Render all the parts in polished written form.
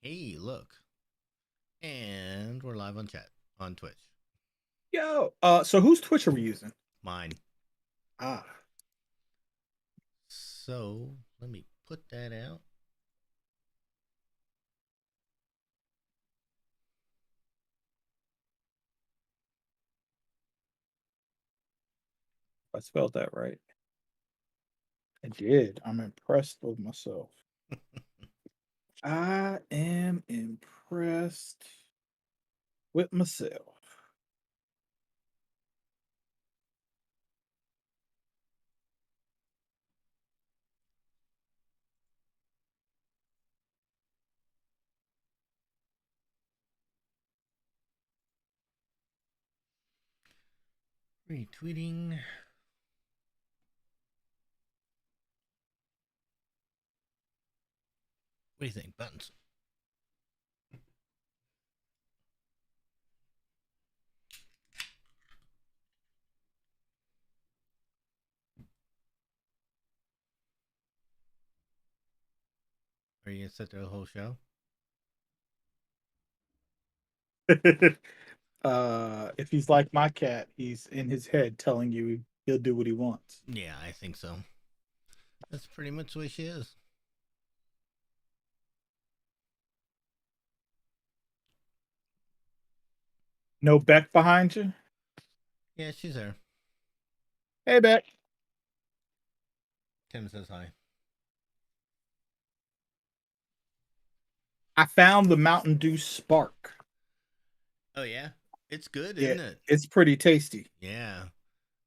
Hey, look. And we're live on chat on Twitch. Yo, so whose Twitch are we using? Mine. Ah, So let me put that out. I spelled that right. I did. I'm impressed with myself. I am impressed with myself. Retweeting. What do you think? Buttons. Are you gonna sit there the whole show? If he's like my cat, he's in his head telling you he'll do what he wants. Yeah, I think so. That's pretty much the way she is. No Beck behind you? Yeah, she's there. Hey, Beck. Tim says hi. I found the Mountain Dew Spark. Oh yeah, it's good, Yeah, isn't it? it's pretty tasty. Yeah.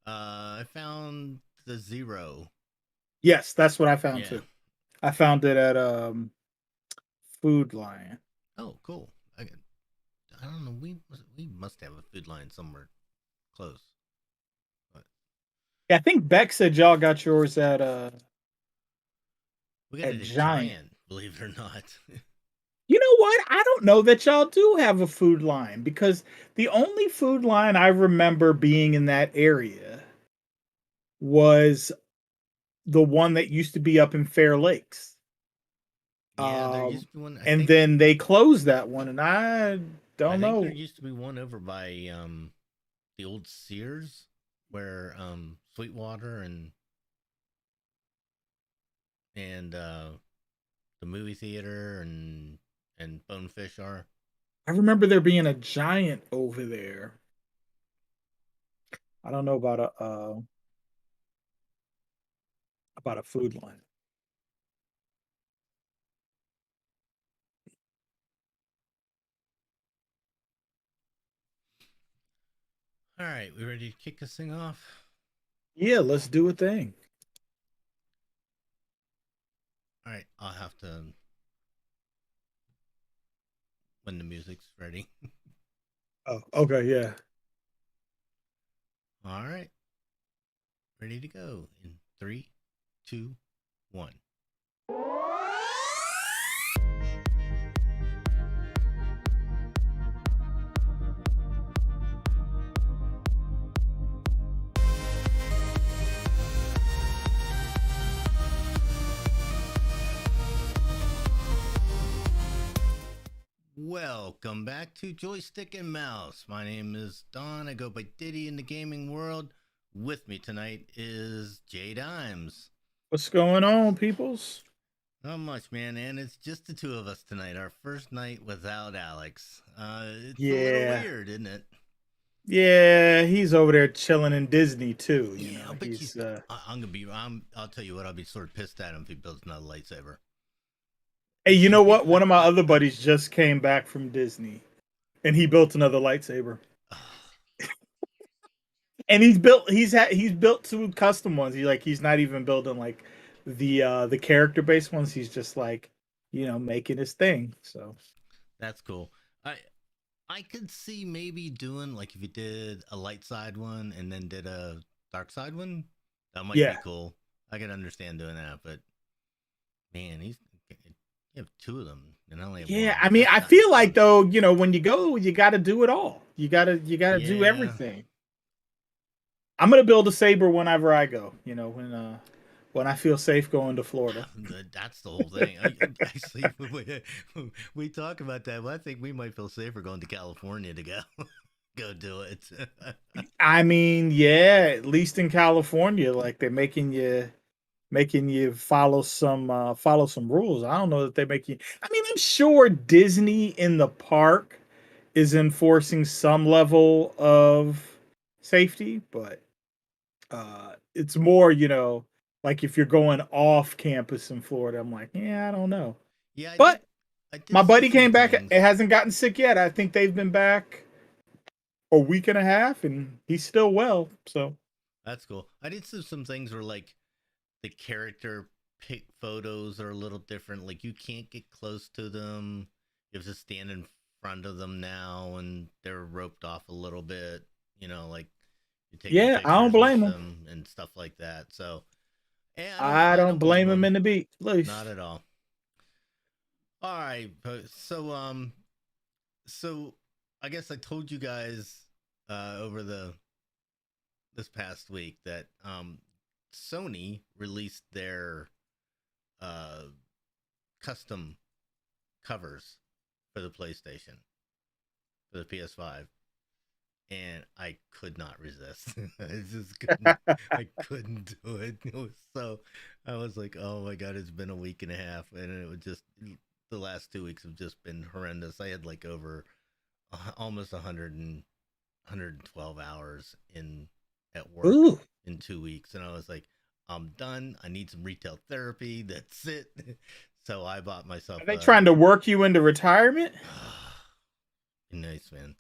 I found the zero. Yes, that's what I found Yeah. too. I found it at Food Lion. Oh, cool. I don't know. We must have a food line somewhere close. But Yeah, I think Beck said y'all got yours we got at it at Giant. Giant, believe it or not. You know what? I don't know that y'all do have a food line because the only food line I remember being in that area was the one that used to be up in Fair Lakes. Yeah, there used to be one. I And think then they closed that one, and I I don't think there know. used to be one over by the old Sears where Sweetwater and the movie theater and Bonefish are. I remember there being a Giant over there. I don't know about a food line. All right, we ready to kick this thing off? Yeah, let's do a thing. All right, I'll have to when the music's ready. Oh, okay, yeah. All right, ready to go in three, two, one. Welcome back to Joystick and Mouse. My name is Don. I go by Diddy in the gaming world. With me tonight is Jay Dimes. What's going on, peoples? Not much, man, and it's just the two of us tonight. Our first night without Alex. It's a little Yeah. weird, isn't it? Yeah, he's over there chilling in Disney too. You Yeah, know, I bet you. he's I'm gonna be. I'll tell you what. I'll be sort of pissed at him if he builds another lightsaber. Hey, you know what? One of my other buddies just came back from Disney and he built another lightsaber. And he's built two custom ones. He's not even building like the character based ones. He's just like, making his thing. So That's cool. I could see maybe doing like if you did a light side one and then did a dark side one. That might be yeah. cool. I can understand doing that, but man, you have two of them and I only have Yeah, one. I mean, That's I kind of feel like stinks. though, when you go, you got to do it all. You got to do Yeah, everything. I'm gonna build a saber whenever I go. When when I feel safe going to Florida. That's the whole thing. Actually, we talk about that. But I think we might feel safer going to California to go go do it. I mean, yeah, at least in California, like they're making you follow some rules. I don't know that they make you. I mean, I'm sure Disney in the park is enforcing some level of safety, but it's more, like if you're going off campus in Florida, I'm like, yeah, I don't know. Yeah, I did. But I did my see buddy some came back. It things. hasn't gotten sick yet. I think they've been back a week and a half, and he's still well. So That's cool. I did see some things where like the character pic photos are a little different. Like you can't get close to them. You have to stand in front of them now, and they're roped off a little bit. Like you're taking yeah, I don't pictures with blame him. them and stuff like that. So, yeah, I don't. I I don't don't blame blame him them. in the beat, Not least. at all. All right. So I guess I told you guys over the this past week that Sony released their uh, custom covers for the PlayStation, for the PS5, and I could not resist. I just couldn't. I couldn't do it. It was so. I was like, oh my god, it's been a week and a half, and it was just the last 2 weeks have just been horrendous. I had like over almost 112 hours in at work Ooh, in 2 weeks, and I was like, I'm done. I need some retail therapy. That's it. So I bought myself are they a trying to work you into retirement? nice man.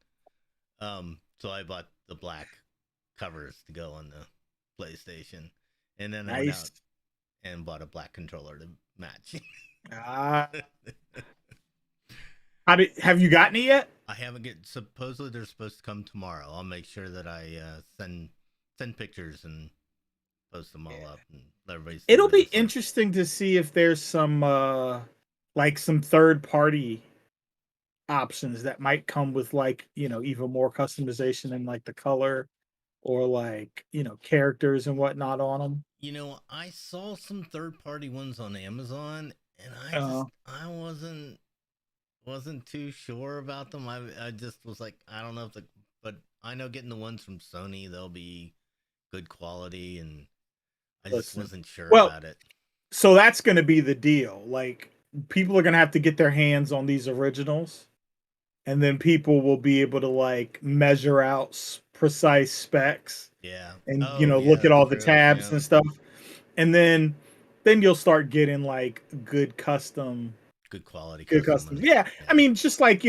So I bought the black covers to go on the PlayStation, and then I went out Nice. and bought a black controller to match. Ah, have you gotten it yet? I haven't get. Supposedly they're supposed to come tomorrow. I'll make sure that I send pictures and post them all up and let everybody see It'll what it be looks like. interesting to see if there's some like some third party options that might come with like, even more customization and like the color or like, characters and whatnot on them. I saw some third party ones on Amazon, and Uh, I wasn't too sure about them. I just was like, I don't know if but I know getting the ones from Sony, they'll be good quality, and I just Listen. wasn't sure Well, about it. so that's going to be the deal. Like people are going to have to get their hands on these originals and then people will be able to like measure out precise specs Yeah. and Oh look yeah, at all the true. tabs Yeah. and stuff, and then you'll start getting like Good quality good custom custom. ones. Yeah, I Yeah. mean, just like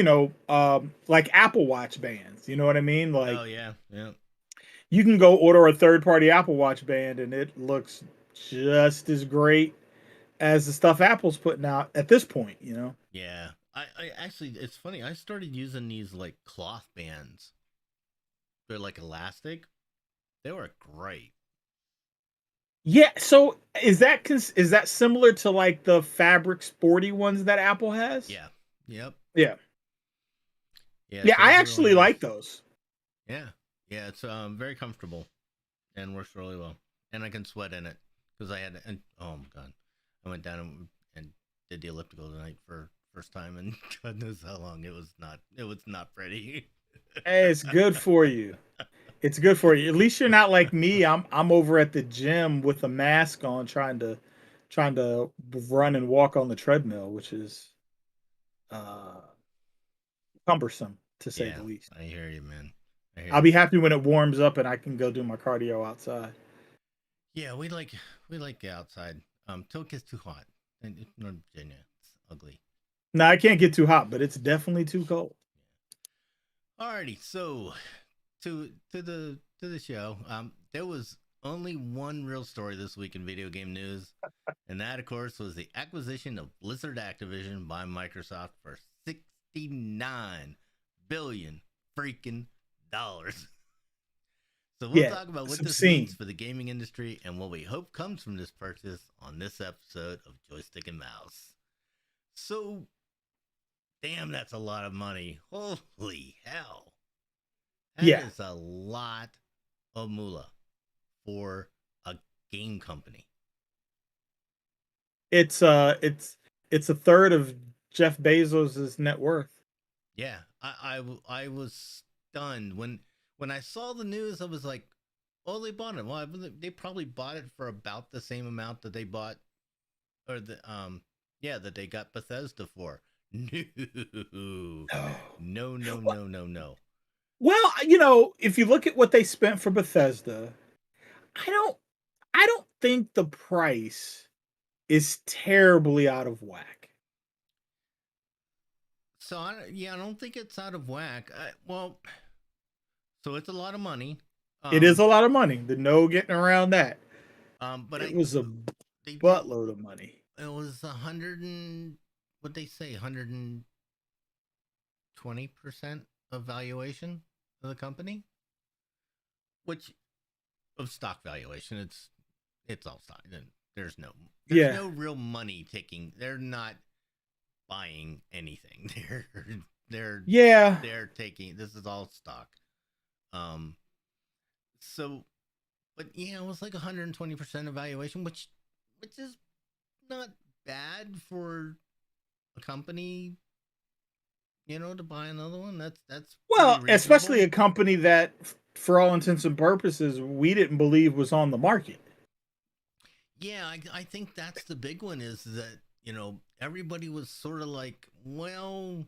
like Apple Watch bands. You know what I mean? Oh Like yeah. Yeah. you can go order a third party Apple Watch band and it looks just as great as the stuff Apple's putting out at this point. Yeah. I actually, it's funny. I started using these like cloth bands. They're like elastic. They were great. Yeah. So is that similar to like the fabric sporty ones that Apple has? Yeah. Yep. Yeah. Yeah. Yeah, So I those are really actually like nice. those. Yeah. Yeah. It's very comfortable and works really well. And I can sweat in it because I had and oh my god, I went down and did the elliptical tonight for first time and God knows how long. It was not pretty. Hey, it's good for you. It's good for you. At least you're not like me. I'm over at the gym with a mask on trying to run and walk on the treadmill, which is uh cumbersome to say Yeah, the least. I hear you, man. I hear I'll you. be happy when it warms up and I can go do my cardio outside. Yeah, we like outside. Till it gets too hot. In Northern Virginia, it's ugly. Now I can't get too hot, but it's definitely too cold. Alrighty, so to the show. There was only one real story this week in video game news, and that, of course, was the acquisition of Blizzard Activision by Microsoft for $69 billion freaking dollars. So we'll Yeah, talk about it's what this means obscene. for the gaming industry and what we hope comes from this purchase on this episode of Joystick and Mouse. So, damn, that's a lot of money. Holy hell. That Yeah. is a lot of moolah for a game company. It's a third of Jeff Bezos's net worth. Yeah, I was stunned when I saw the news. I was like, oh, they bought it. Well, they probably bought it for about the same amount that they bought, or yeah, that they got Bethesda for. No, no, no, Well, no, no, no. well, if you look at what they spent for Bethesda, I don't I don't think the price is terribly out of whack. So yeah, I don't think it's out of whack. Well, so it's a lot of money. It is Um, a lot of money. There's no getting around that. but It was a they did. buttload of money. It was 100 and what they say 120% of valuation of the company, which of stock valuation. It's all stock. There's no Yeah. real money taking. They're not buying anything. They're Yeah. they're taking. This is all stock. Um. So, but yeah, it was like 120% evaluation, which is not bad for a company, to buy another one. That's pretty Well, especially reasonable. a company that, for all intents and purposes, we didn't believe was on the market. Yeah, I think that's the big one is that, everybody was sort of like, well,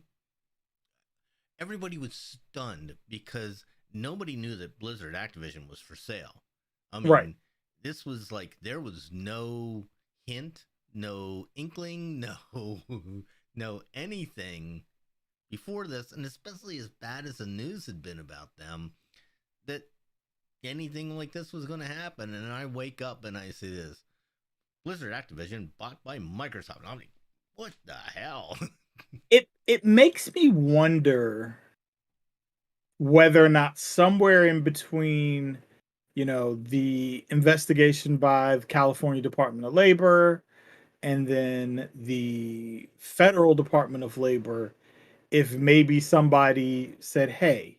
everybody was stunned because nobody knew that Blizzard Activision was for sale. I Right. mean, this was like there was no hint, no inkling, no no anything before this, and especially as bad as the news had been about them, that anything like this was going to happen. And I wake up and I see this Blizzard Activision bought by Microsoft. And I'm like, what the hell? It makes me wonder whether or not somewhere in between, the investigation by the California Department of Labor and then the Federal Department of Labor, if maybe somebody said, hey,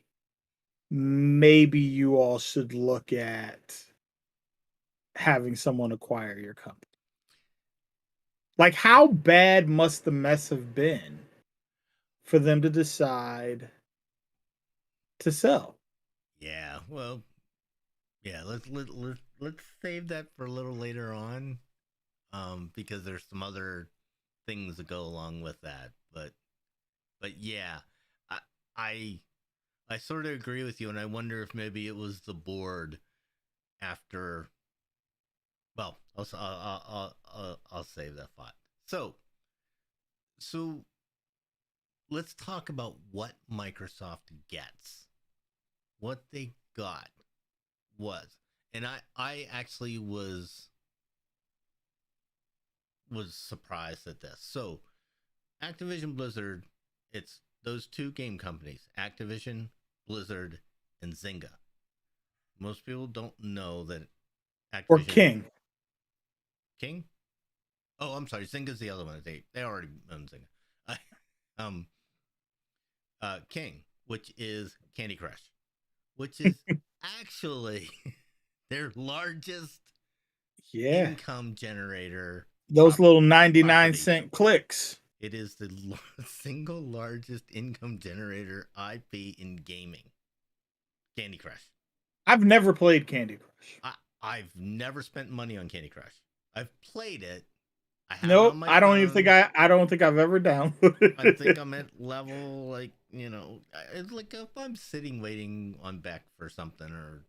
maybe you all should look at having someone acquire your company. Like, how bad must the mess have been for them to decide to sell? Yeah, well, yeah. Let's save that for a little later on, because there's some other things that go along with that. But yeah, I I, I sort of agree with you, and I wonder if maybe it was the board after. Well, I'll save that thought. So let's talk about what Microsoft gets. What they got was, and I actually was surprised at this. So Activision Blizzard, it's those two game companies, Activision, Blizzard, and Zynga. Most people don't know that Or Activision King? King. Oh, I'm sorry, Zynga's the other one. They already own Zynga. um, King, which is Candy Crush, which is actually their largest Yeah. income generator Those little 99 property. cent clicks. It is the single largest income generator IP in gaming. Candy Crush. I've never played Candy Crush. I've never spent money on Candy Crush. I've played it. I have it on Nope. my I don't even think phone. I don't think I've ever I think downloaded. I'm at level like it's like if I'm sitting waiting on Beck for something or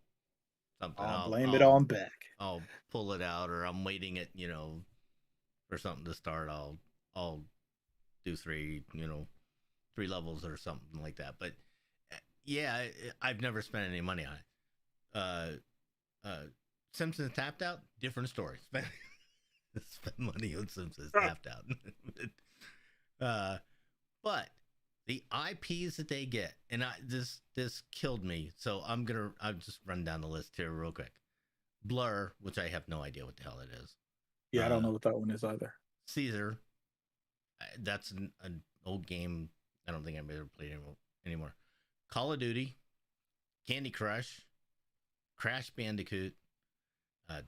something, I'll I'll blame it I'll on Beck. I'll pull it out, or I'm waiting at for something to start. I'll do three levels or something like that. But yeah, I've never spent any money on it. Simpsons Tapped Out, different story. Spend money on Simpsons Tapped Out. But the IPs that they get, and this killed me. So I'll just run down the list here real quick. Blur, which I have no idea what the hell it is. Yeah, I don't know what that one is either. Caesar, that's an old game. I don't think I'm ever played anymore. Call of Duty, Candy Crush, Crash Bandicoot,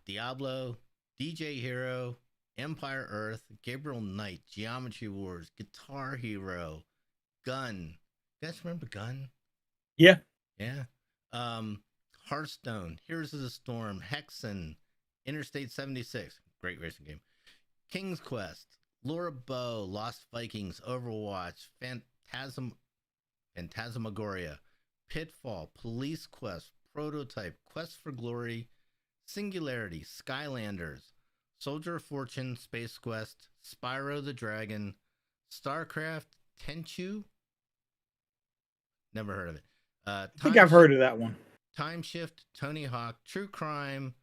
Diablo, DJ Hero, Empire Earth, Gabriel Knight, Geometry Wars, Guitar Hero, Gun. You guys remember Gun? Yeah. Yeah. Hearthstone, Heroes of the Storm, Hexen, Interstate 76, great racing game. King's Quest, Laura Bow, Lost Vikings, Overwatch, Phantasmagoria, Pitfall, Police Quest, Prototype, Quest for Glory, Singularity, Skylanders, Soldier of Fortune, Space Quest, Spyro the Dragon, StarCraft, Tenchu. Never heard of it. I think I've heard of that one. Time Shift, Tony Hawk, True Crime,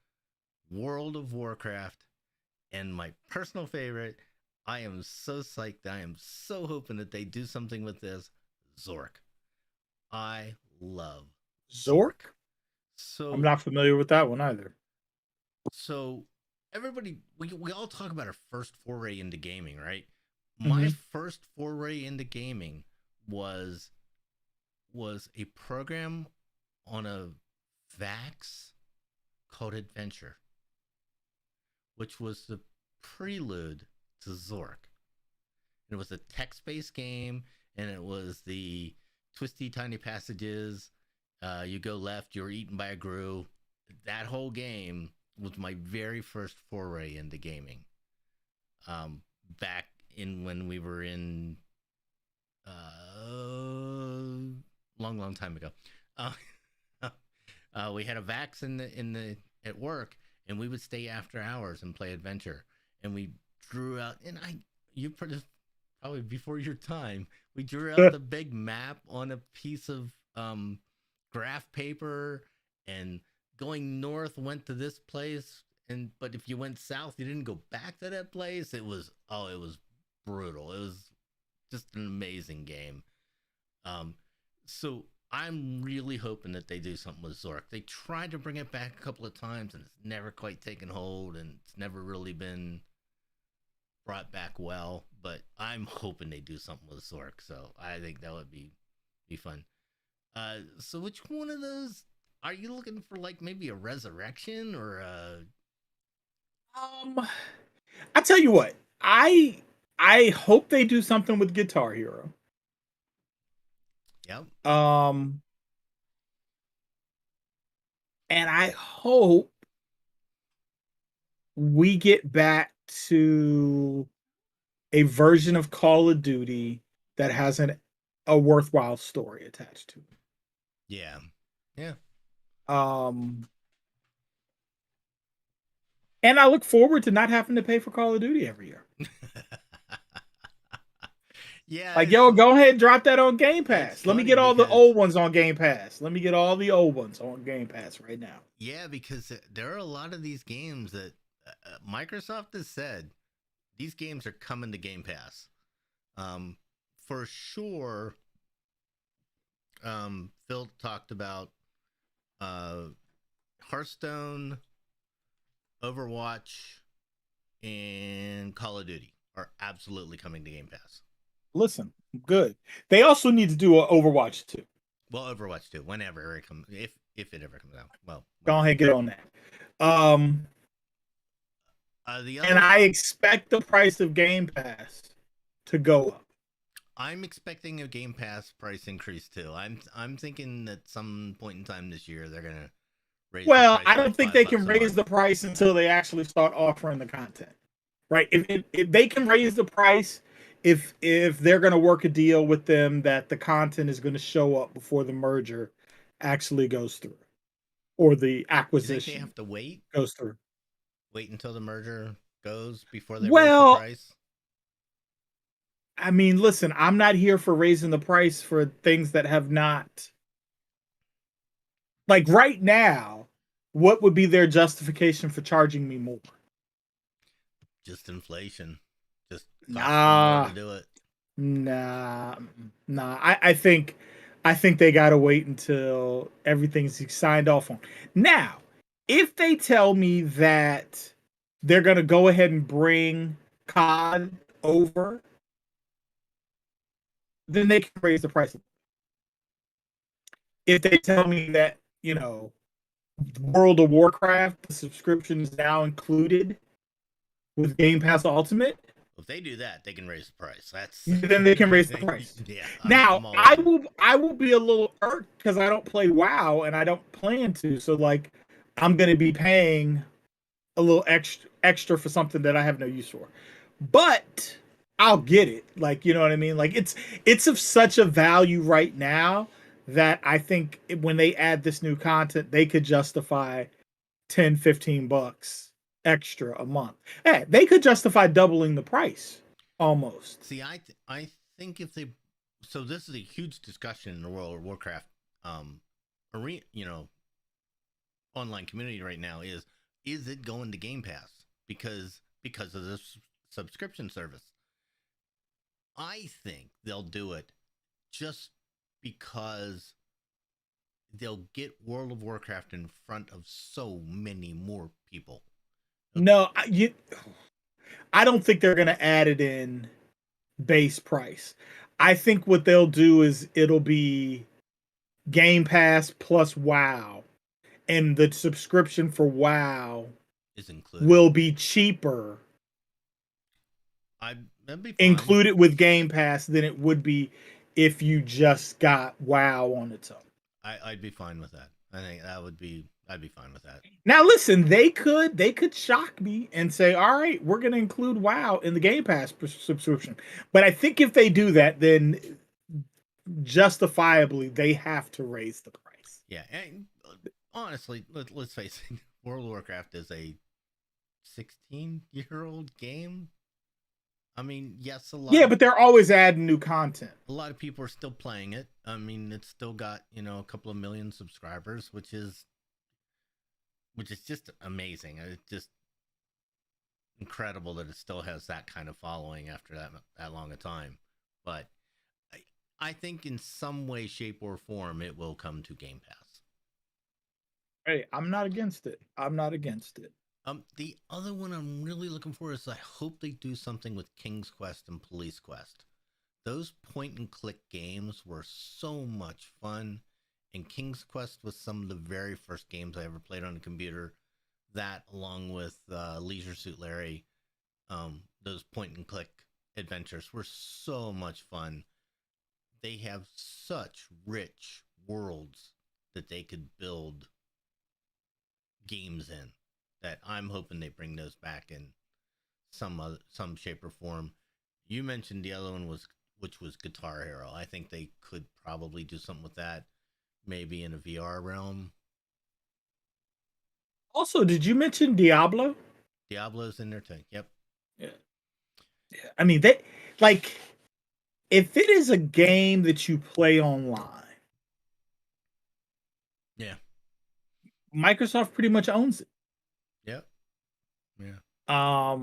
World of Warcraft, and my personal favorite, I am so psyched. I am so hoping that they do something with this, Zork. I love Zork? So I'm not familiar with that one either. So everybody, we all talk about our first foray into gaming, right? My first foray into gaming was a program on a VAX called Adventure, which was the prelude to Zork. It was a text-based game, and it was the twisty, tiny passages. You go left, you're eaten by a grue. That whole game was my very first foray into gaming. Back in when we were in long time ago. We had a VAX at work, and we would stay after hours and play Adventure. And we drew out, and you probably before your time, we drew out the big map on a piece of graph paper, and going north went to this place, but if you went south, you didn't go back to that place. It was brutal. It was just an amazing game. So I'm really hoping that they do something with Zork. They tried to bring it back a couple of times, and it's never quite taken hold, and it's never really been brought back well. But I'm hoping they do something with Zork. So I think that would be fun. So which one of those are you looking for? Like maybe a resurrection or a? I tell you what, I hope they do something with Guitar Hero. Yep. And I hope we get back to a version of Call of Duty that has a worthwhile story attached to it. Yeah. Yeah. And I look forward to not having to pay for Call of Duty every year. Yeah. Like, yo, go ahead and drop that on Game Pass. Let me get all the old ones on Game Pass. Let me get all the old ones on Game Pass right now. Yeah, because there are a lot of these games that Microsoft has said these games are coming to Game Pass. For sure. Phil talked about Hearthstone, Overwatch, and Call of Duty are absolutely coming to Game Pass. Listen, good. They also need to do an Overwatch 2. Well, Overwatch 2, whenever it comes, if it ever comes out. Well, go ahead and get on that. And I expect the price of Game Pass to go up. I'm expecting a Game Pass price increase too. I'm thinking at some point in time this year they're gonna raise. Well, I don't think they can raise the price until they actually start offering the content, right? If they can raise the price, if they're gonna work a deal with them that the content is gonna show up before the merger actually goes through, or the acquisition. You think they have to wait? Goes through. Wait until the merger goes before they raise the price. I mean, listen, I'm not here for raising the price for things that have not. Like right now, what would be their justification for charging me more? Just inflation. Just to do it. Nah. I think they gotta wait until everything's signed off on. Now, if they tell me that they're gonna go ahead and bring COD over, then they can raise the price. If they tell me that, World of Warcraft, the subscription is now included, with Game Pass Ultimate, If they do that, they can raise the price. That's then they can raise the price. yeah. Now, I'm all I in. will be a little irked because I don't play WoW and I don't plan to. So like, I'm going to be paying a little extra for something that I have no use for. But I'll get it. Like, you know what I mean? Like it's of such a value right now that I think when they add this new content, they could justify 10, $15 extra a month. Hey, they could justify doubling the price almost. See, I think if they, so this is a huge discussion in the World of Warcraft arena, online community right now is it going to Game Pass because of this subscription service? I think they'll do it just because they'll get World of Warcraft in front of so many more people. No, I don't think they're going to add it in base price. I think what they'll do is it'll be Game Pass plus WoW, and the subscription for WoW Is included. will be cheaper that'd be fine. included with Game Pass than it would be if you just got WoW on its own. I'd be fine with that. I think I'd be fine with that. Now listen, they could shock me and say, "All right, we're going to include WoW in the Game Pass subscription." But I think if they do that, then justifiably they have to raise the price. Yeah, and honestly, let's face it, World of Warcraft is a 16-year-old game. I mean, yes, Yeah, but they're always adding new content. A lot of people are still playing it. I mean, it's still got, a couple of million subscribers, which is just amazing. It's just incredible that it still has that kind of following after that long a time. But I think in some way, shape, or form, it will come to Game Pass. Hey, I'm not against it. The other one I'm really looking for is I hope they do something with King's Quest and Police Quest. Those point and click games were so much fun, and King's Quest was some of the very first games I ever played on a computer. That, along with Leisure Suit Larry, those point and click adventures were so much fun. They have such rich worlds that they could build games in, that I'm hoping they bring those back in some shape or form. You mentioned the other one which was Guitar Hero. I think they could probably do something with that, maybe in a VR realm. Also, did you mention Diablo? Diablo's in there too. Yep. Yeah. I mean, they like, if it is a game that you play online, yeah, Microsoft pretty much owns it. Yep. Yeah.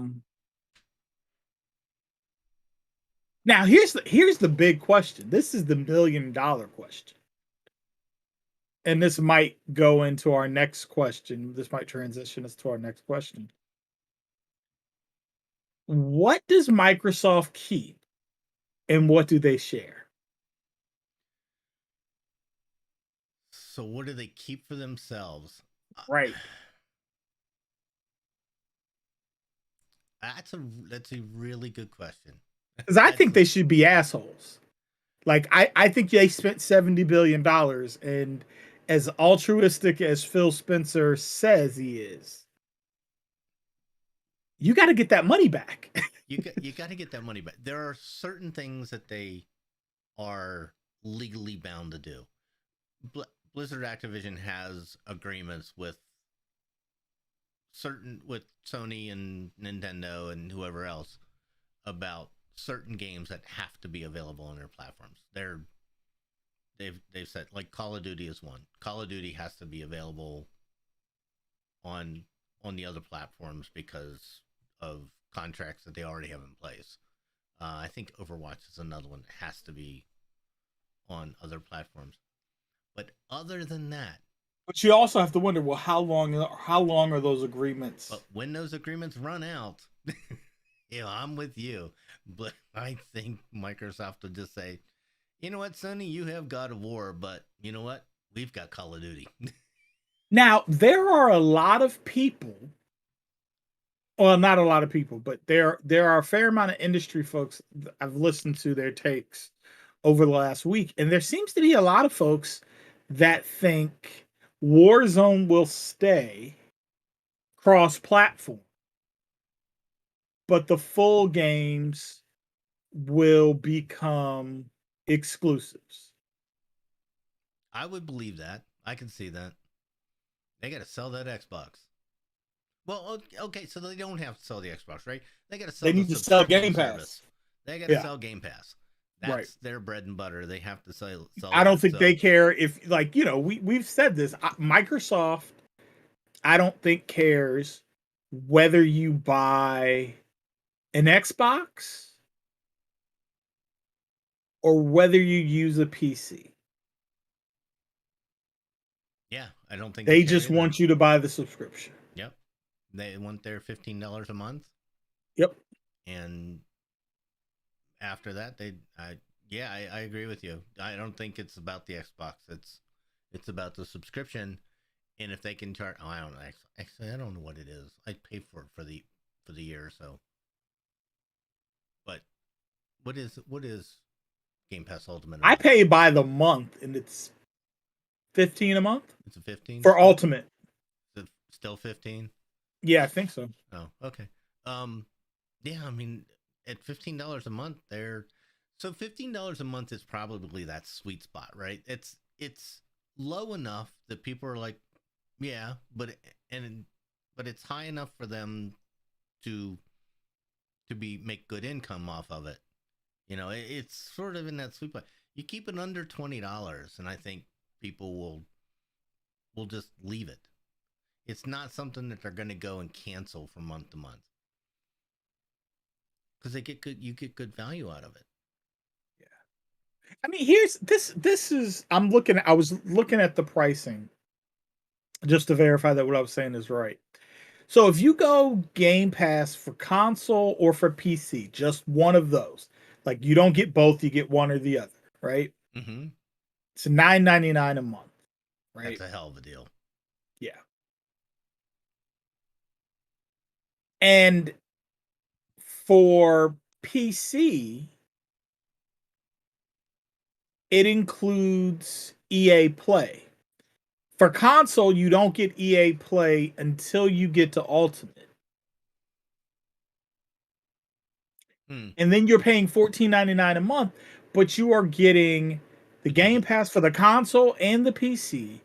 Now here's the big question. This is the $1 million question. And this might go into our next question. This might transition us to our next question. What does Microsoft keep and what do they share? So what do they keep for themselves? Right. That's a really good question. Because I think they should be assholes. Like, I think they spent $70 billion, and as altruistic as Phil Spencer says he is, you got to get that money back. you got to get that money back. There are certain things that they are legally bound to do. Blizzard Activision has agreements with Sony and Nintendo and whoever else about certain games that have to be available on their platforms. They've said, like, Call of Duty is one. Call of Duty has to be available on the other platforms because of contracts that they already have in place. I think Overwatch is another one that has to be on other platforms. But other than that, but you also have to wonder, well, how long are those agreements? But when those agreements run out, I'm with you. But I think Microsoft would just say, you know what, Sony, you have God of War, but you know what? We've got Call of Duty. Now, there are a lot of people Well, not a lot of people, but there are a fair amount of industry folks. I've listened to their takes over the last week, and there seems to be a lot of folks that think Warzone will stay cross-platform, but the full games will become exclusives. I would believe that. I can see that. They got to sell that Xbox. Well, okay, so they don't have to sell the Xbox, right? They got to They sell the need to sell subscription Game service. Pass. They got to Yeah, sell Game Pass. right. That's their bread and butter. They have to sell I don't that. think they So, care if, like, we've said this. Microsoft, I don't think cares whether you buy an Xbox or whether you use a PC. yeah, I don't think they They care just either. want you to buy the subscription. Yep. They want their $15 a month, Yep. and after that, yeah, I agree with you. I don't think it's about the Xbox. It's about the subscription, and if they can charge, I don't know. Actually, I don't know what it is. I pay for it for the year or so. But what is Game Pass Ultimate a I month? pay by the month and it's 15 a month It's a 15 for still. Ultimate. Is it still 15? Yeah, I think so. Oh, okay. Um, yeah, I mean, at $15 a month, so $15 a month is probably that sweet spot, right? It's low enough that people are like, yeah, and but it's high enough for them to be make good income off of it. It's sort of in that sweet spot. You keep it under $20, and I think people will just leave it. It's not something that they're going to go and cancel from month to month because you get good value out of it. I mean, here's this is I was looking at the pricing just to verify that what I was saying is right. So if you go Game Pass for console or for PC, just one of those. Like you don't get both, you get one or the other, right? Mm-hmm. It's $9.99 a month, That's right? a hell of a deal. Yeah. And for PC, it includes EA Play. For console, you don't get EA Play until you get to Ultimate. Hmm. And then you're paying $14.99 a month, but you are getting the But you Game get Pass for the console and the PC.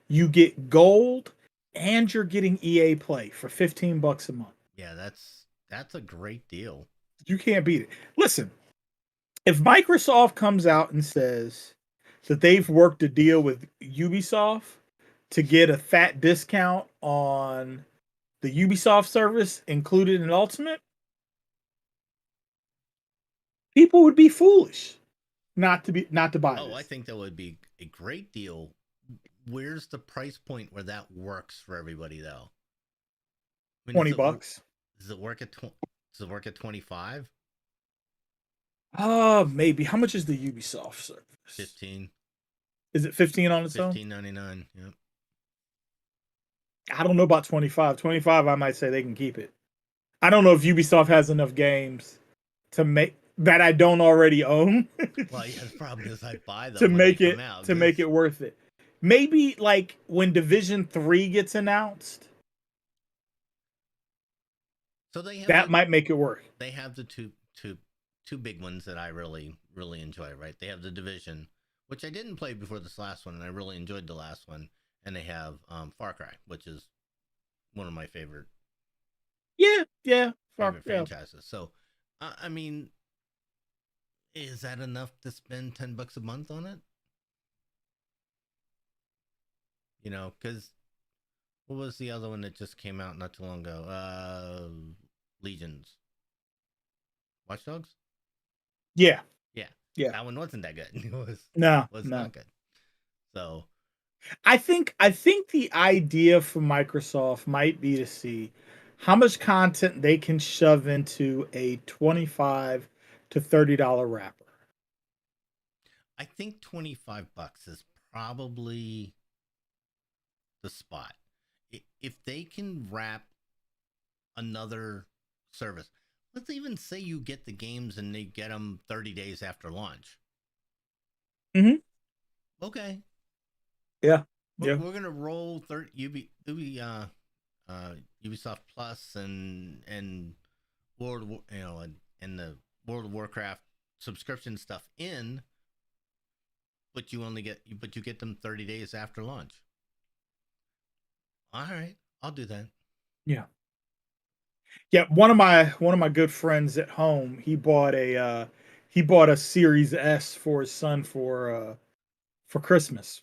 You get gold and you're getting EA Play for 15 bucks a month. yeah, that's a great deal. You can't beat it. Listen, if Microsoft comes out and says that they've worked a deal with Ubisoft to get a fat discount on the Ubisoft service included in Ultimate, people would be foolish not to buy Oh, I this. think that would be a great deal. Where's the price point where that works for everybody though? I mean, 20 bucks. does it work at does it work at 25? Maybe. How much is the Ubisoft service? 15? Is it 15 on its own? 15.99. Yep. I don't know about 25. 25, I might say they can keep it. I don't know if Ubisoft has enough games to make that I don't already own Well, yeah, the problem is I buy to them when they make come it out to make because it worth it. Maybe like when Division 3 gets announced, so they have that might make it work. the two big ones that I really enjoy. Right, they have the Division, which I didn't play before this last one, and I really enjoyed the last one, and they have Far Cry, which is one of my Yeah, yeah, fuck, favorite yeah. franchises. So, I mean, is that enough to spend $10 a month on it? Because what was the other one that just came out not too long ago? Legions, Watch Dogs. Yeah, Yeah, yeah. that one wasn't that good. It No, was no. not good. So, I think the idea for Microsoft might be to see how much content they can shove into a 25 to $30 wrapper. I think $25 is probably the spot. If they can wrap another service. Let's even say you get the games and they get them 30 days after launch. Mm-hmm. Okay. Yeah. Yeah. We're gonna roll Ubisoft Plus and and the World of Warcraft subscription stuff in, but you get them 30 days after launch. All right, I'll do that. Yeah. Yeah, one of my good friends at home, he bought a Series S for his son for Christmas.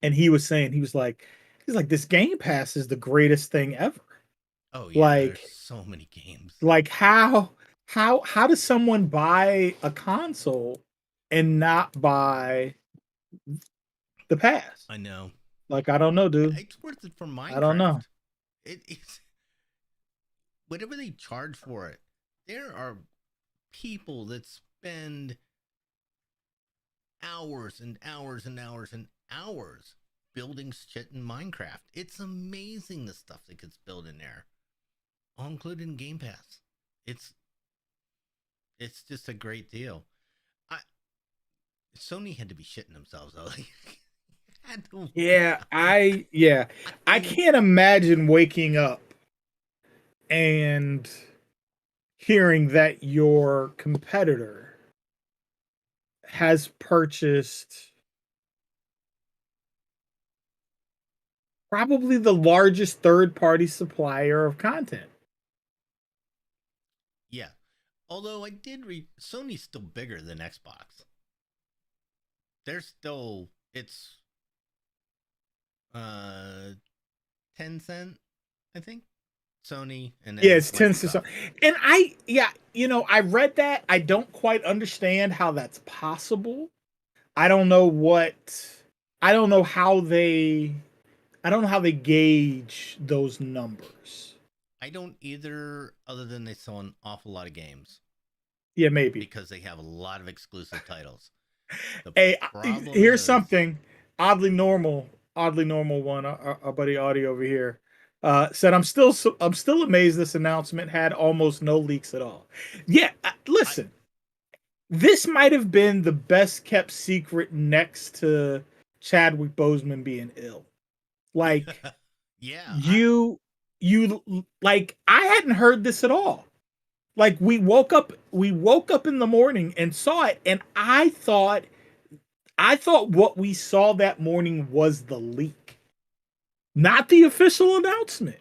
And he was saying he's like this Game Pass is the greatest thing ever. Oh yeah, there's Like so many games. like how does someone buy a console and not buy the pass? I know. Like I don't know, dude. It's worth it for I don't know. Minecraft. It's whatever they charge for it. There are people that spend hours and hours and hours and hours building shit in Minecraft. It's amazing the stuff that gets built in there, all included in Game Pass. It's just a great deal. I Sony had to be shitting themselves though. I can't imagine waking up and hearing that your competitor has purchased probably the largest third-party supplier of content. Yeah. Although I did read Sony's still bigger than Xbox. They're still it's 10 cent, I think. Sony and then Yeah, it's 10 to Microsoft. and I read that. I don't quite understand how that's possible. I don't know what I don't know how they I don't know how they gauge those numbers. I don't either, other than they sell an awful lot of games Yeah, maybe. because they have a lot of exclusive titles. The Hey, problem here's is, something oddly normal one. Our buddy Audie over here said, I'm still amazed this announcement had almost no leaks at all." Yeah, listen, this might have been the best kept secret next to Chadwick Boseman being ill. Like yeah, you like I hadn't heard this at all. Like we woke up in the morning and saw it, and I thought what we saw that morning was the leak, not the official announcement.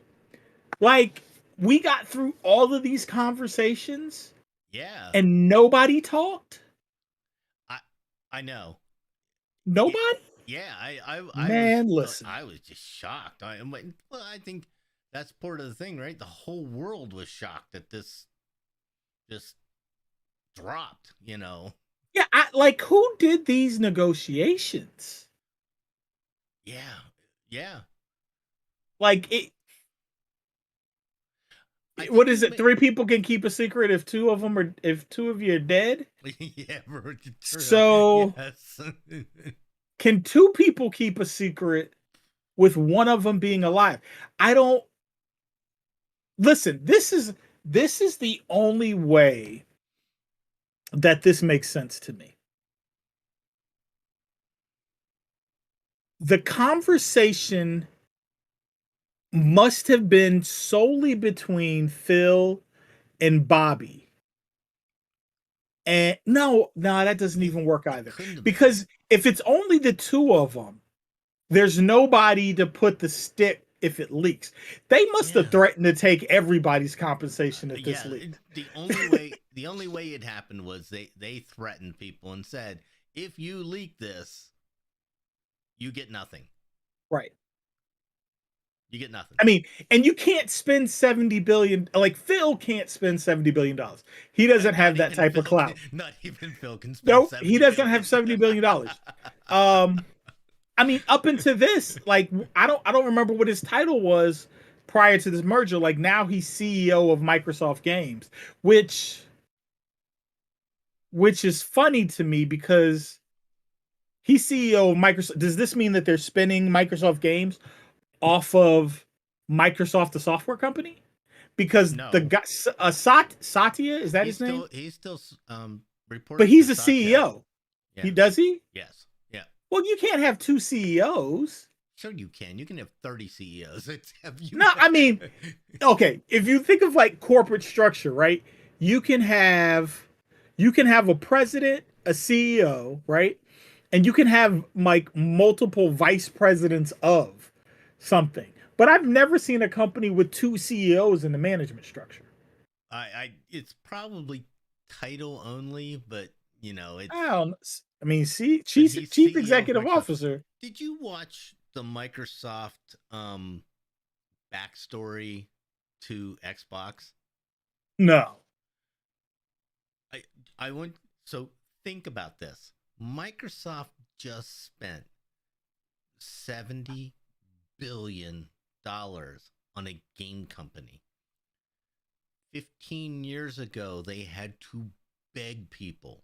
Like we got through all of these conversations yeah, and nobody talked. I I know. Yeah, Nobody? yeah, Man, listen. I was just shocked. Well, I think that's part of the thing, right? The whole world was shocked that this just dropped. Yeah, like who did these negotiations? Yeah, yeah. Like it I what think is it? Three people can keep a secret if two of you are dead. yeah, So yes. can two people keep a secret with one of them being alive? I don't listen. This is the only way that this makes sense to me. The conversation must have been solely between Phil and Bobby. And no, that doesn't even work It either. couldn't have been. Because if it's only the two of them, there's nobody to put the stick if it leaks. They must Yeah. have threatened to take everybody's compensation if this leaked. The only way it happened was they threatened people and said, if you leak this, you get nothing. Right. You get nothing. I mean, and you can't spend 70 billion, like Phil can't spend $70 billion. He doesn't have that type of clout. Not even Phil can spend Nope, 70 he doesn't billion. have $70 billion. I mean, up into this, like I don't remember what his title was prior to this merger. Like now he's CEO of Microsoft Games, which is funny to me because he's CEO of Microsoft. Does this mean that they're spinning Microsoft Games off of Microsoft, the software company? because the No, guy Satya, is that his name? he's still But reported to he's a Satya. CEO. He Yes, does he? yes, yeah. Well, you can't have two CEOs. Sure, you can. You can have 30 CEOs. Have you? No, I mean, okay, if you think of like corporate structure, right? You can have a president, a CEO, right? And you can have like multiple vice presidents of something. But I've never seen a company with two CEOs in the management structure. It's probably title only, but it's. I don't. I mean, see, But chief he's chief CEO of executive Microsoft. officer. Did you watch the Microsoft backstory to Xbox? No. I I want so think about this. Microsoft just spent $70 billion on a game company. 15 years ago, they had to beg people.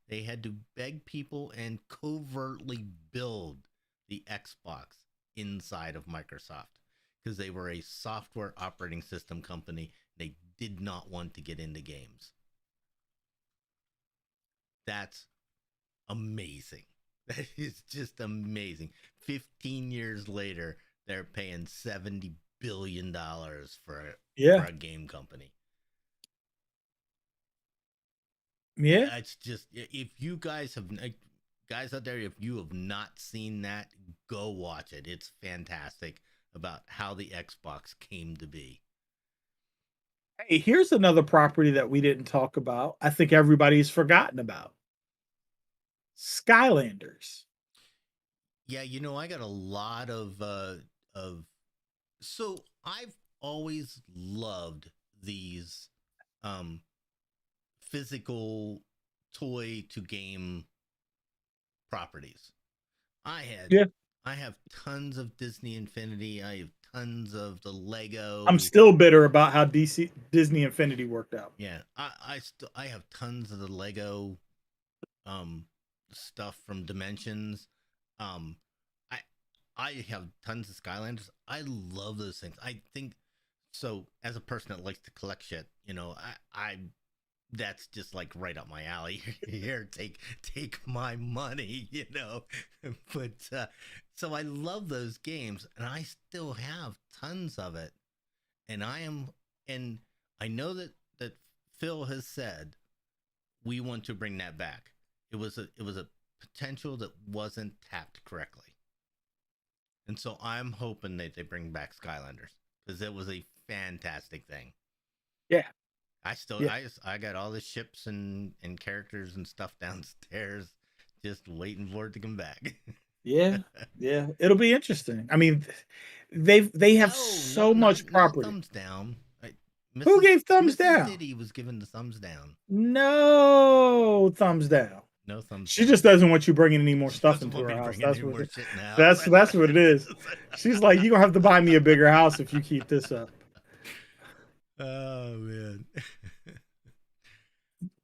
They had to beg people and covertly build the Xbox inside of Microsoft because they were a software operating system company. They did not want to get into games. That's amazing. That is just amazing. 15 years later, they're paying $70 billion for Yeah. a game company. Yeah. It's just, if you guys have, guys out there, if you have not seen that, go watch it. It's fantastic about how the Xbox came to be. Hey, here's another property that we didn't talk about. I think everybody's forgotten about. Skylanders. Yeah, I got a lot of so I've always loved these um physical toy to game properties. I had Yeah. I have tons of Disney Infinity. I have tons of the I'm Lego. still bitter about how Disney Infinity worked out. Yeah, I have tons of the Lego um stuff from Dimensions. Um I I have tons of Skylanders. I love those things. I think so as a person that likes to collect shit, I that's just like right up my alley. Here, take my money. But so I love those games, and I still have tons of it. And I know that Phil has said we want to bring that back. It was a potential that wasn't tapped correctly, and so I'm hoping that they bring back Skylanders because it was a fantastic thing. Yeah. I still Yeah. I got all the ships and characters and stuff downstairs, just waiting for it to come back. Yeah. Yeah. It'll be interesting. I mean, they have so much No property. thumbs down. Who Mrs. gave thumbs Mrs. down? Diddy was given the thumbs down. No thumbs down. No thumbs She down. just doesn't want you bringing any more She stuff doesn't into want her me to house. bring any more shit in the house. That's what it is. She's like, you're gonna have to buy me a bigger house if you keep this up. Oh man.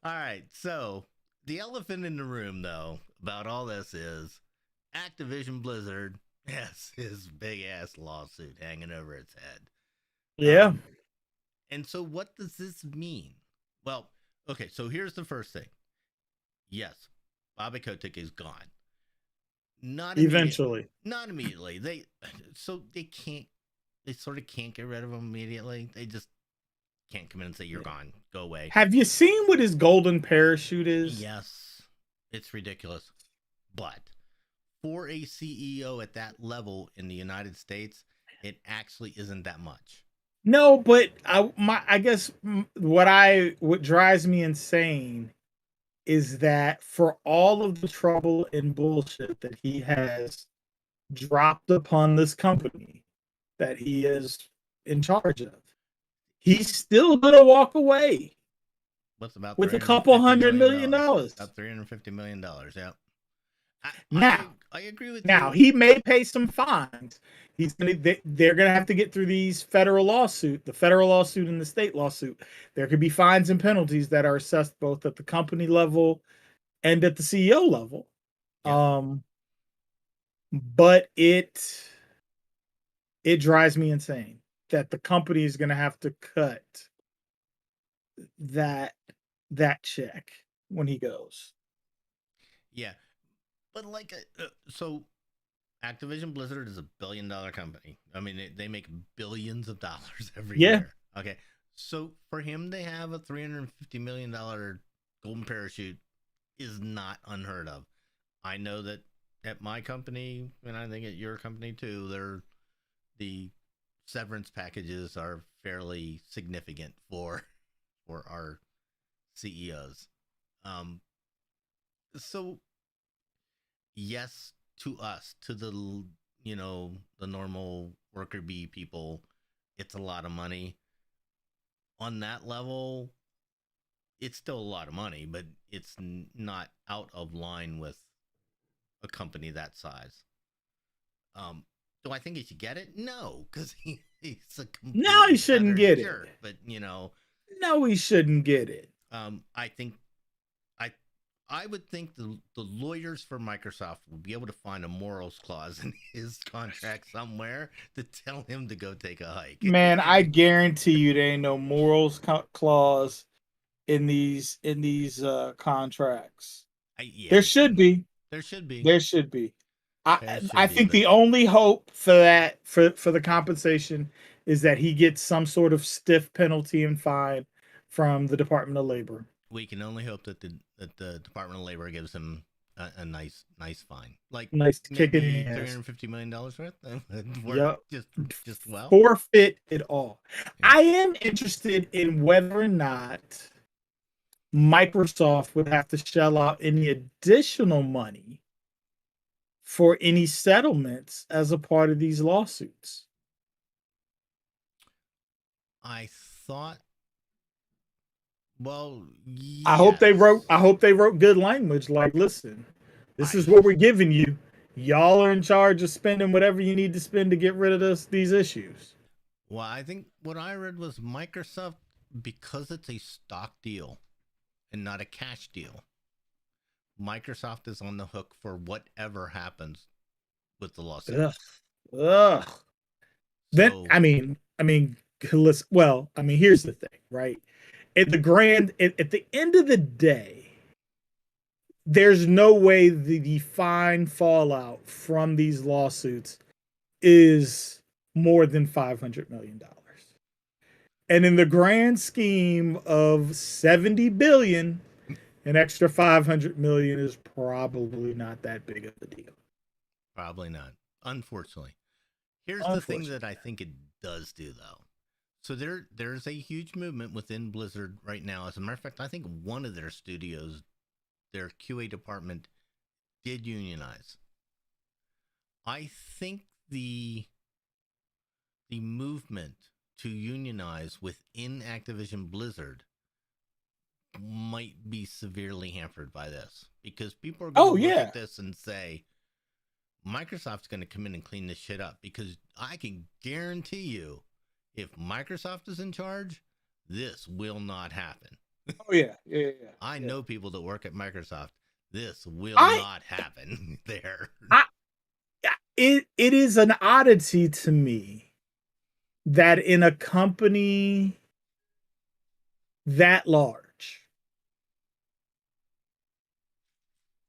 All right, so the elephant in the room, though, about all this is Activision Blizzard has his big ass lawsuit hanging over its head. Yeah. And so, what does this mean? Well, okay, so here's the first thing. Yes, Bobby Kotick is gone. Not Eventually. Not immediately. They can't. They sort of can't get rid of him immediately. They just can't come in and say you're gone, go away. Have you seen what his golden parachute is? Yes, it's ridiculous. But for a CEO at that level in the United States, it actually isn't that much. No, but I guess what drives me insane is that for all of the trouble and bullshit that he has dropped upon this company that he is in charge of, he's still gonna walk away. What's about with a couple $100 million. About $350 million. Yeah. I agree with you. Now he may pay some fines. They're gonna have to get through these federal lawsuit, the federal lawsuit and the state lawsuit. There could be fines and penalties that are assessed both at the company level and at the CEO level. Yeah. But it drives me insane. that the company is going to have to cut that check when he goes. Yeah, but like, so Activision Blizzard is a $1 billion company. I mean, they make billions of dollars every Yeah. year. Okay, so for him to have a $350 million golden parachute is not unheard of. I know that at my company, and I think at your company too, the severance packages are fairly significant for our CEOs. Um, so yes, to us, to the the normal worker bee people, it's a lot of money. On that level, it's still a lot of money, but it's not out of line with a company that size. Do I think he should get it? No, because he's a No, he complete and shouldn't utter get jerk. it. But No, he shouldn't get it. I think I would think the lawyers for Microsoft will be able to find a morals clause in his contract somewhere to tell him to go take a hike. Man, I guarantee you there ain't no morals clause in these contracts. Yeah, There should be. There should be. There should be. There should I be, think but the only hope for that for the compensation is that he gets some sort of stiff penalty and fine from the Department of Labor. we can only hope that the Department of Labor gives him a nice fine, like Nice kick in maybe the ass. $350 million worth. Yep. Just well. Forfeit it all. Yeah. I am interested in whether or not Microsoft would have to shell out any additional money for any settlements as a part of these lawsuits. I thought. Well, yes. I hope they wrote good language. Like, listen, this is what we're giving you. Y'all are in charge of spending whatever you need to spend to get rid of these issues. Well, I think what I read was Microsoft, because it's a stock deal and not a cash deal, Microsoft is on the hook for whatever happens with the lawsuit. Ugh. So, then I mean, listen, well, I mean, here's the thing, right? At the end of the day, there's no way the fine fallout from these lawsuits is more than $500 million. And in the grand scheme of 70 billion, an extra 500 million is probably not that big of a deal. Probably not. Unfortunately. Here's the thing that I think it does do, though. So there's a huge movement within Blizzard right now. As a matter of fact, I think one of their studios, their QA department, did unionize. I think the movement to unionize within Activision Blizzard might be severely hampered by this, because people are going to look at this and say, Microsoft's going to come in and clean this shit up, because I can guarantee you, if Microsoft is in charge, this will not happen. Oh, yeah. I know people that work at Microsoft. This will not happen there. It is an oddity to me that in a company that large,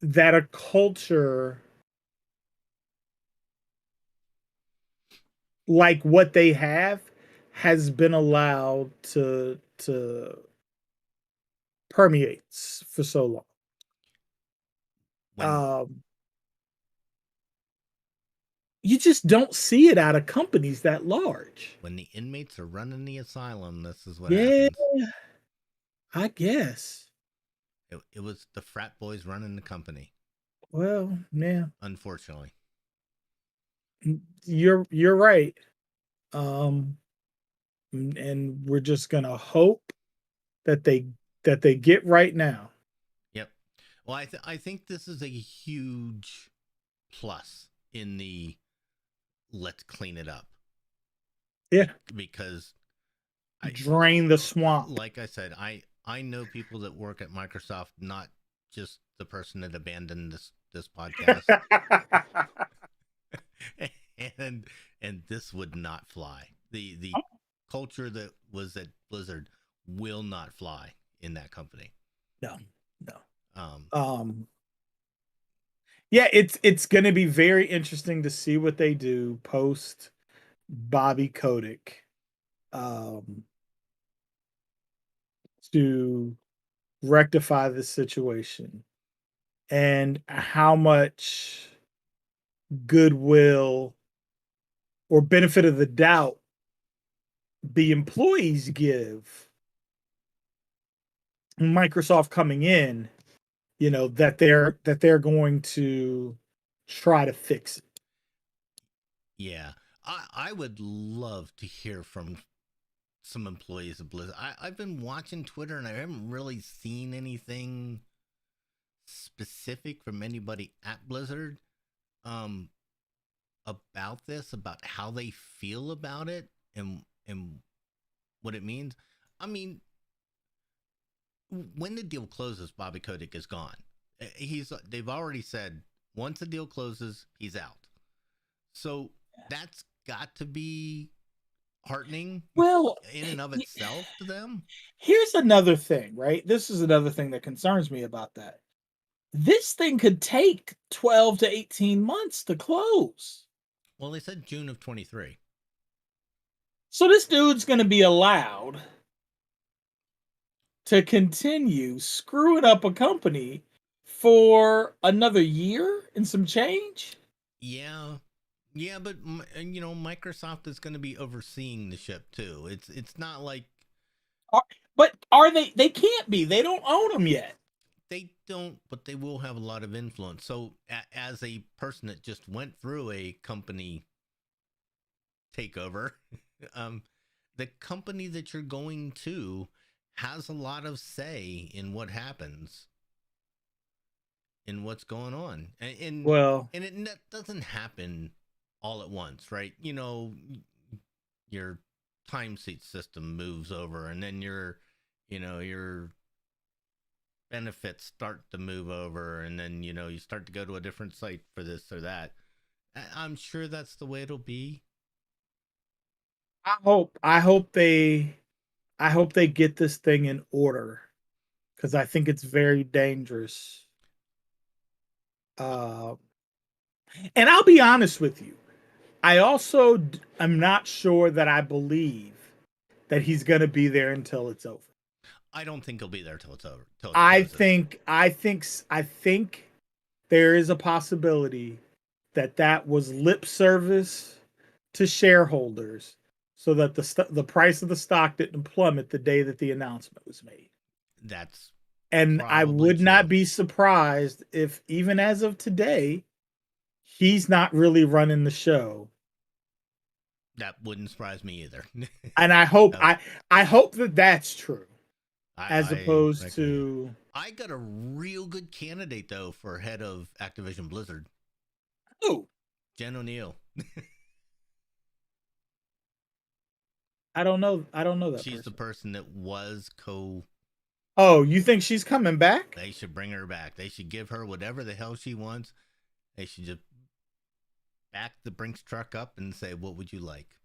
that a culture like what they have has been allowed to permeate for so long. You just don't see it out of companies that large. When the inmates are running the asylum, this is what happens. I guess. It was the frat boys running the company. Well, yeah. Unfortunately. You're right. And we're just gonna hope that they get right now. Yep. Well, I think this is a huge plus in the let's clean it up. Yeah. Because drain the swamp. Like I said, I know people that work at Microsoft, not just the person that abandoned this podcast. and this would not fly. The culture that was at Blizzard will not fly in that company. No, no. Um, Yeah, it's going to be very interesting to see what they do post Bobby Kotick, um, to rectify the situation, and how much goodwill or benefit of the doubt the employees give Microsoft coming in, that they're going to try to fix it. yeah, I would love to hear from some employees of Blizzard. I've been watching Twitter and I haven't really seen anything specific from anybody at Blizzard um, about this, about how they feel about it, and what it means. I mean, when the deal closes, Bobby Kotick is gone. They've already said once the deal closes, he's out. So that's got to be heartening, Well, in and of itself, to them. here's another thing, right? This is another thing that concerns me about that. This thing could take 12 to 18 months to close. Well, they said June of 23. So this dude's going to be allowed to continue screwing up a company for another year and some change. Yeah, yeah, but Microsoft is going to be overseeing the ship too. It's not like But are they? They can't be. They don't own them yet. they don't, but they will have a lot of influence. So, as a person that just went through a company takeover, the company that you're going to has a lot of say in what happens, in what's going on, Well, and it doesn't happen all at once, right? Your time seat system moves over, and then your benefits start to move over, and then you start to go to a different site for this or that. I'm sure that's the way it'll be. I hope they get this thing in order, because I think it's very dangerous. Uh, and I'll be honest with you. I also am not sure that I believe that he's going to be there until it's over. I don't think he'll be there till it's over, till it I closes. think there is a possibility that was lip service to shareholders, so that the price of the stock didn't plummet the day that the announcement was made. That's And I probably would not true. be surprised if, even as of today, he's not really running the show. That wouldn't surprise me either. And I hope No, I hope that that's true, as I opposed agree. to, I got a real good candidate though for head of Activision Blizzard, oh, Jen O'Neill. I don't know that She's the person. person that was co. Oh, you think she's coming back? They should bring her back. They should give her whatever the hell she wants. They should just back the Brinks truck up and say, "What would you like?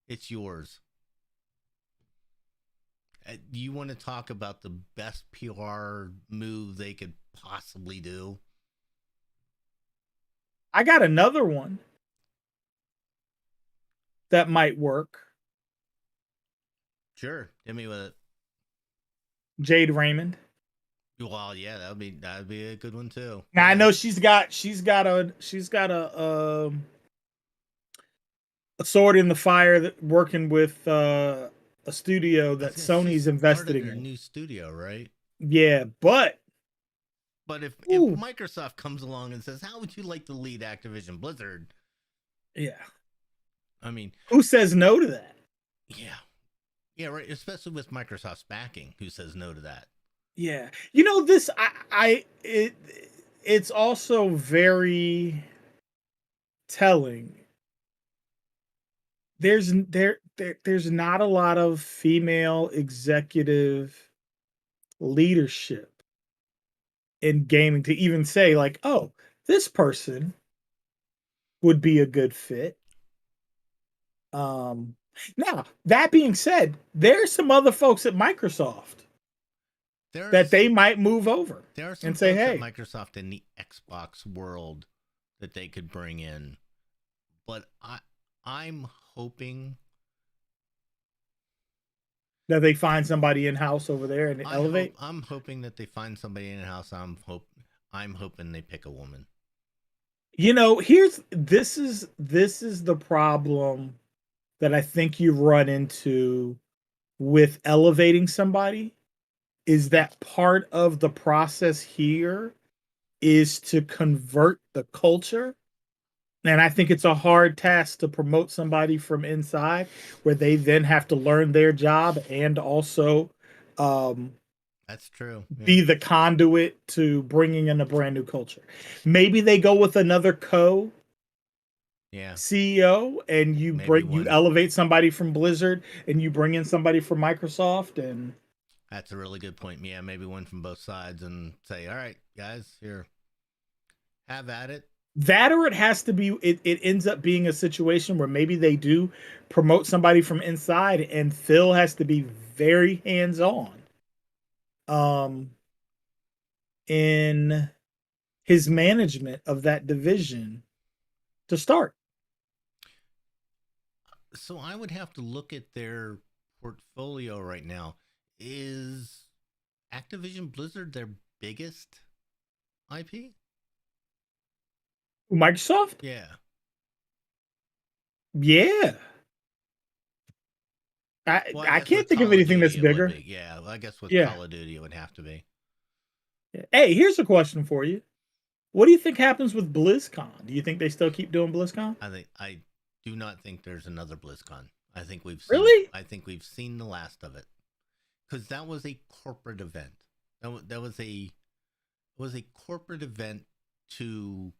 It's yours." You want to talk about the best PR move they could possibly do? I got another one that might work. Sure, hit me with it. Jade Raymond. Well, yeah, that'd be a good one too. Now I Yeah, know she's got a sword in the fire, that working with a studio I was that gonna. She Sony's invested started her in. new studio, right? Yeah, but But if ooh, Microsoft comes along and says, "How would you like to lead Activision Blizzard?" yeah, I mean, who says no to that? yeah, yeah, right. Especially with Microsoft's backing, who says no to that? Yeah, this it's also very telling. There's not a lot of female executive leadership in gaming to even say, like, oh, this person would be a good fit. Now, that being said, there's some other folks at Microsoft that There's they might move over there are some and say, folks at hey, Microsoft in the Xbox world that they could bring in, but I'm hoping that they find somebody in house over there and elevate. I'm hoping that they find somebody in the house. I'm hoping they pick a woman. You know, this is the problem that I think you run into with elevating somebody is that part of the process here is to convert the culture. And I think it's a hard task to promote somebody from inside where they then have to learn their job and also um, That's true. Yeah. be the conduit to bringing in a brand new culture. Maybe they go with another co Yeah. CEO and you elevate somebody from Blizzard and you bring in somebody from Microsoft, and That's a really good point. Yeah, maybe one from both sides and say, all right, guys, here, have at it. that, or it has to be it ends up being a situation where maybe they do promote somebody from inside and Phil has to be very hands-on um in his management of that division to start. So I would have to look at their portfolio right now. Is Activision Blizzard their biggest IP? Microsoft? Yeah. Yeah. Well, I I guess can't with think of Call of anything Duty that's it would bigger. be. Yeah, well, I guess with Yeah. Call of Duty it would have to be. Hey, here's a question for you. What do you think happens with BlizzCon? Do you think they still keep doing BlizzCon? I do not think there's another BlizzCon. Really? I think we've seen the last of it because that was a corporate event. That was a corporate event to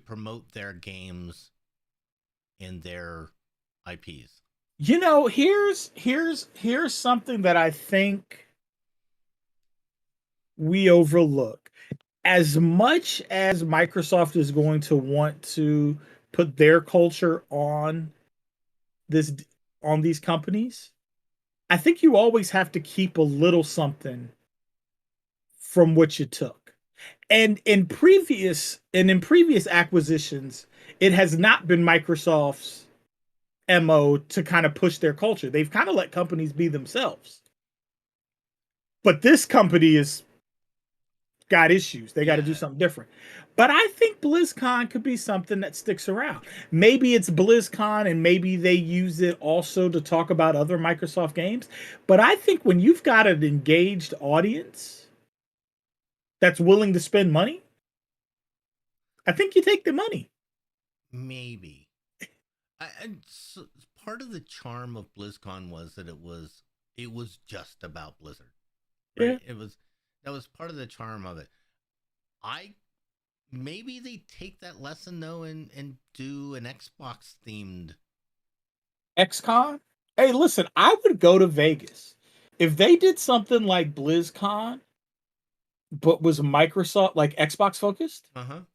promote their games and their IPs. You know, here's something that I think we overlook. As much as Microsoft is going to want to put their culture this on these companies, I think you always have to keep a little something from what you took. And in previous acquisitions, it has not been Microsoft's MO to kind of push their culture. They've kind of let companies be themselves. But this company is got issues. They got to do something different. But I think BlizzCon could be something that sticks around. Maybe it's BlizzCon and maybe they use it also to talk about other Microsoft games. But I think when you've got an engaged audience that's willing to spend money, I think you take the money. Maybe. So part of the charm of BlizzCon was that it was just about Blizzard, right? Yeah. That was part of the charm of it. I maybe they take that lesson though and do an Xbox themed XCon? Hey, listen, I would go to Vegas. If they did something like BlizzCon, but was Microsoft like Xbox focused,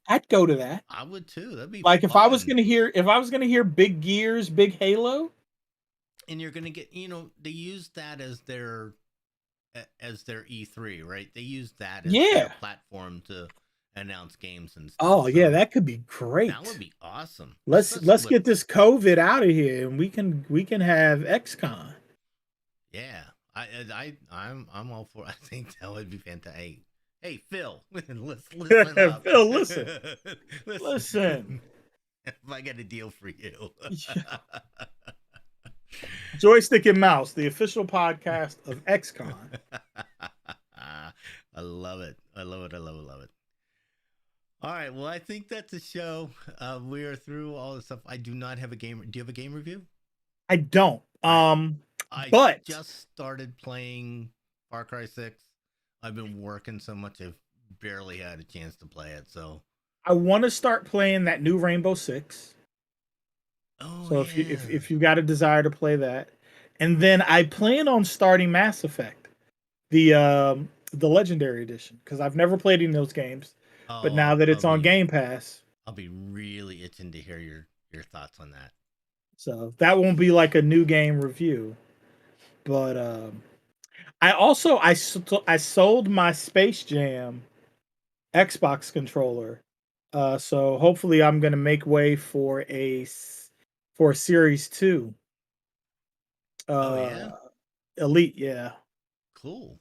I'd go to that. I would too. That'd be Like fun. if I was gonna hear big Gears, big Halo, and you're gonna get they use that as their E3, right? They use that as their platform to announce games and stuff. Oh yeah, that could be great. That would be awesome. Let's get this COVID out of here and we can have XCon. Yeah. I'm all for it. I think that would be fantastic. Hey Phil, listen up. Phil, listen. Listen. If I got a deal for you. Joystick and Mouse, the official podcast of XCon. I love it. I love it. I love it. Love it. All right. Well, I think that's a show. We are through all the stuff. I do not have a game. Do you have a game review? I don't. I just started playing Far Cry 6. I've been working so much I've barely had a chance to play it. So I want to start playing that new Rainbow Six. Oh, so if you got a desire to play that, and then I plan on starting Mass Effect, the Legendary Edition, because I've never played any of those games, but now that it's on Game Pass, I'll be really itching to hear your thoughts on that. So that won't be like a new game review. But I also I sold my Space Jam Xbox controller. So hopefully I'm gonna make way for a Series 2. Oh yeah, Elite, yeah. cool,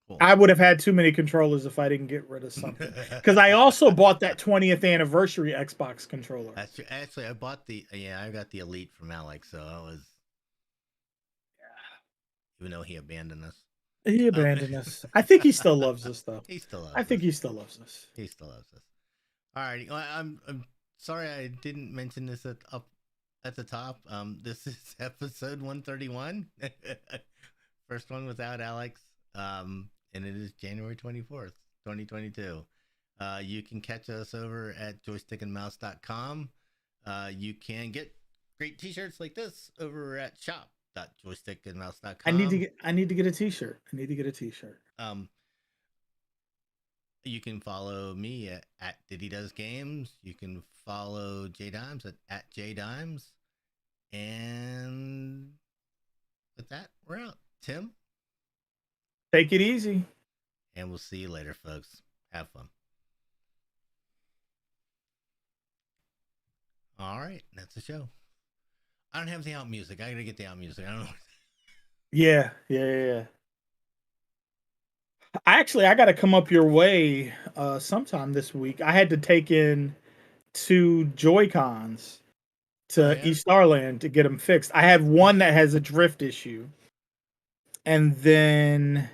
cool. I would have had too many controllers if I didn't get rid of something. Because I also bought that 20th anniversary Xbox controller. That's true. Actually, I bought the I got the Elite from Alex, so I was, even though he abandoned us. He Um, abandoned us. I think he still loves us, though. he still loves I us. think he still loves us. He still loves us. All right, well, I'm sorry I didn't mention this up at the top. This is episode 131, first one without Alex. And it is January 24th, 2022. You can catch us over at joystickandmouse.com. You can get great t-shirts like this over at shop.joystickandmouse.com. I need to get a t-shirt. I need to get a t-shirt. You can follow me at Diddy Does Games. You can follow J Dimes at J Dimes. And with that, we're out. Tim? Take it easy. And we'll see you later, folks. Have fun. All right, that's the show. I don't have the out music. I gotta get the out music. I don't know. Yeah. I got to come up your way sometime this week. I had to take in 2 Joy-Cons to East Starland to get them fixed. I have one that has a drift issue. And then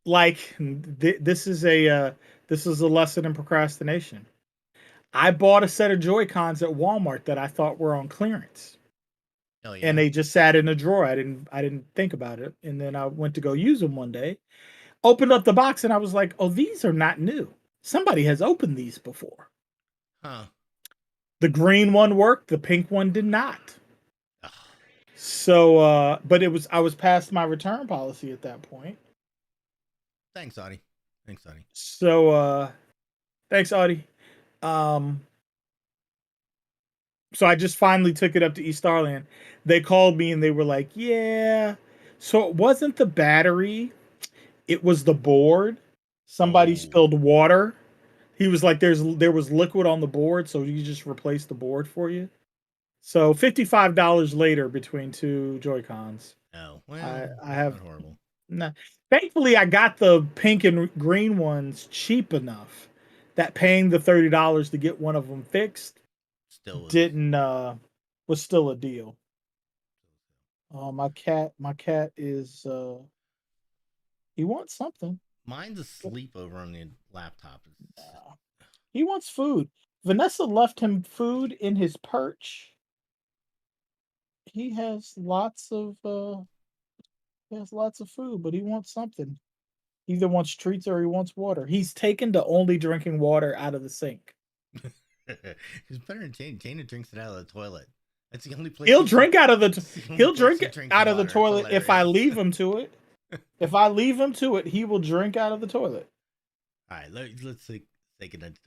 like this is a lesson in procrastination. I bought a set of Joy-Cons at Walmart that I thought were on clearance. Oh, yeah. And they just sat in a drawer. I didn't think about it. And then I went to go use them one day. Opened up the box and I was like, "Oh, these are not new. Somebody has opened these before." Huh. The green one worked, the pink one did not. Ugh. So but I was past my return policy at that point. Thanks, Audie. So thanks, Audie. So I just finally took it up to East Starland. They called me and they were like, "Yeah." So it wasn't the battery, it was the board. Somebody spilled water. He was like, there was liquid on the board, so you just replaced the board for you. So $55 later between 2 Joy-Cons. Oh, well, I have not horrible. Nah. Thankfully, I got the pink and green ones cheap enough that paying the $30 to get one of them fixed was still a deal. My cat is he wants something. Mine's asleep over on the laptop. He wants food. Vanessa left him food in his perch. He has lots of food, but he wants something. He either wants treats or he wants water. He's taken to only drinking water out of the sink. It's better than Jane. Jane drinks it out of the toilet. That's the only place he'll drink out of the toilet if I leave him to it. If I leave him to it, he will drink out of the toilet. All right, let's take it